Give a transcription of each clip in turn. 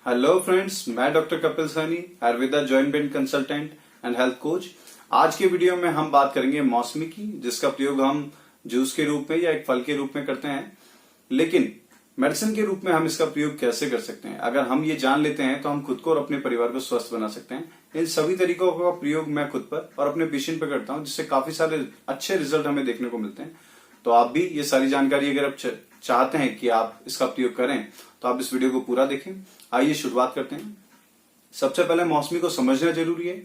Hello friends, मैं doctor Kapil Saini, Ayurveda joint pain consultant and health coach. आज के वीडियो में हम बात करेंगे मौसमी की, जिसका प्रयोग हम जूस के रूप में या एक फल के रूप में करते हैं। लेकिन मेडिसिन के रूप में हम इसका प्रयोग कैसे कर सकते हैं? अगर हम ये जान लेते हैं तो हम खुद को और अपने परिवार को स्वस्थ बना सकते हैं। इन सभी तरीकों का प्रयोग मैं खुद पर और अपने पेशेंट पर करता हूं, जिससे काफी सारे अच्छे रिजल्ट हमें देखने को मिलते हैं। तो आप भी ये सारी जानकारी अगर आप चाहते हैं कि आप इसका प्रयोग करें तो आप इस वीडियो को पूरा देखें। आइए शुरुआत करते हैं। सबसे पहले मौसमी को समझना जरूरी है।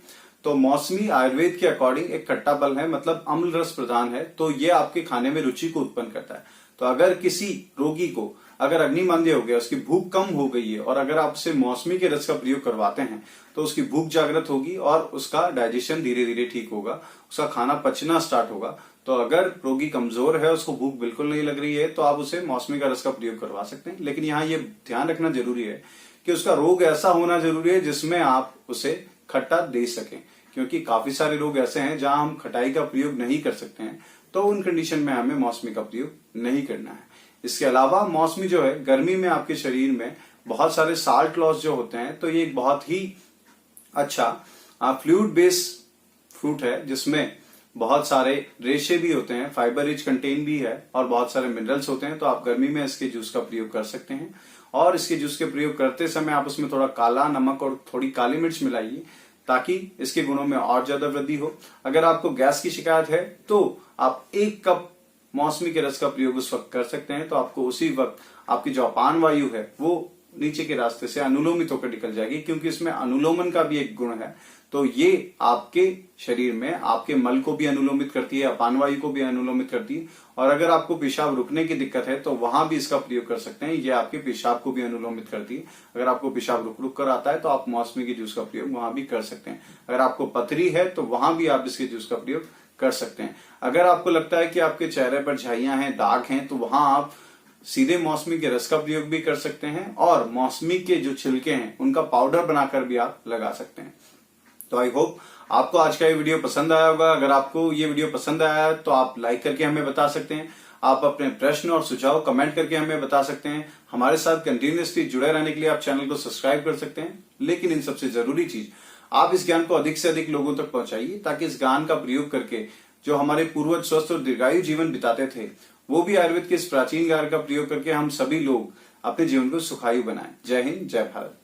तो मौसमी आयुर्वेद के अकॉर्डिंग एक खट्टा फल है, मतलब अम्ल रस प्रधान है। तो ये आपके खाने में रुचि को उत्पन्न करता है। तो अगर किसी रोगी को अगर अग्निमांद्य हो गया, उसकी भूख कम हो गई है और अगर आप उसे मौसमी के रस का प्रयोग करवाते हैं तो उसकी भूख जागृत होगी और उसका डाइजेशन धीरे धीरे ठीक होगा, उसका खाना पचना स्टार्ट होगा। तो अगर रोगी कमजोर है, उसको भूख बिल्कुल नहीं लग रही है, तो आप उसे मौसमी का रस का प्रयोग करवा सकते हैं। लेकिन यहाँ ये ध्यान रखना जरूरी है कि उसका रोग ऐसा होना जरूरी है जिसमें आप उसे खट्टा दे सकें, क्योंकि काफी सारे रोग ऐसे हैं जहां हम खटाई का प्रयोग नहीं कर सकते हैं। तो उन कंडीशन में हमें मौसमी का प्रयोग नहीं करना है। इसके अलावा मौसमी जो है, गर्मी में आपके शरीर में बहुत सारे साल्ट लॉस जो होते हैं, तो ये एक बहुत ही अच्छा फ्लूइड बेस्ड फ्रूट है, जिसमें बहुत सारे रेशे भी होते हैं, फाइबर रिच कंटेन भी है और बहुत सारे मिनरल्स होते हैं। तो आप गर्मी में इसके जूस का प्रयोग कर सकते हैं। और इसके जूस के प्रयोग करते समय आप उसमें थोड़ा काला नमक और थोड़ी काली मिर्च मिलाइए, ताकि इसके गुणों में और ज्यादा वृद्धि हो। अगर आपको गैस की शिकायत है तो आप 1 कप मौसमी के रस का प्रयोग उस वक्त कर सकते हैं। तो आपको उसी वक्त आपकी जो अपान वायु है वो नीचे के रास्ते से अनुलोमित होकर निकल जाएगी, क्योंकि इसमें अनुलोमन का भी एक गुण है। तो ये आपके शरीर में आपके मल को भी अनुलोमित करती है, अपान वायु को भी अनुलोमित करती है। और अगर आपको पेशाब रुकने की दिक्कत है तो वहां भी इसका प्रयोग कर सकते हैं। ये आपके पेशाब को भी अनुलोमित करती है। अगर आपको पेशाब रुक रुक कर आता है तो आप मौसमी के जूस का प्रयोग वहां भी कर सकते हैं। अगर आपको पथरी है तो वहां भी आप इसके जूस का प्रयोग कर सकते हैं। अगर आपको लगता है कि आपके चेहरे पर झाइयां हैं, दाग हैं, तो वहां आप सीधे मौसमी के रस का प्रयोग भी कर सकते हैं और मौसमी के जो छिलके हैं उनका पाउडर बनाकर भी आप लगा सकते हैं। तो आई होप आपको आज का ये वीडियो पसंद आया होगा। अगर आपको ये वीडियो पसंद आया तो आप लाइक करके हमें बता सकते हैं। आप अपने प्रश्न और सुझाव कमेंट करके हमें बता सकते हैं। हमारे साथ कंटिन्यूअसली जुड़े रहने के लिए आप चैनल को सब्सक्राइब कर सकते हैं। लेकिन इन सबसे जरूरी चीज, आप इस ज्ञान को अधिक से अधिक लोगों तक पहुंचाइए, ताकि इस ज्ञान का प्रयोग करके जो हमारे पूर्वज स्वस्थ और दीर्घायु जीवन बिताते थे, वो भी आयुर्वेद के इस प्राचीन ज्ञान का प्रयोग करके हम सभी लोग अपने जीवन को सुखायु बनाएं। जय हिंद, जय भारत।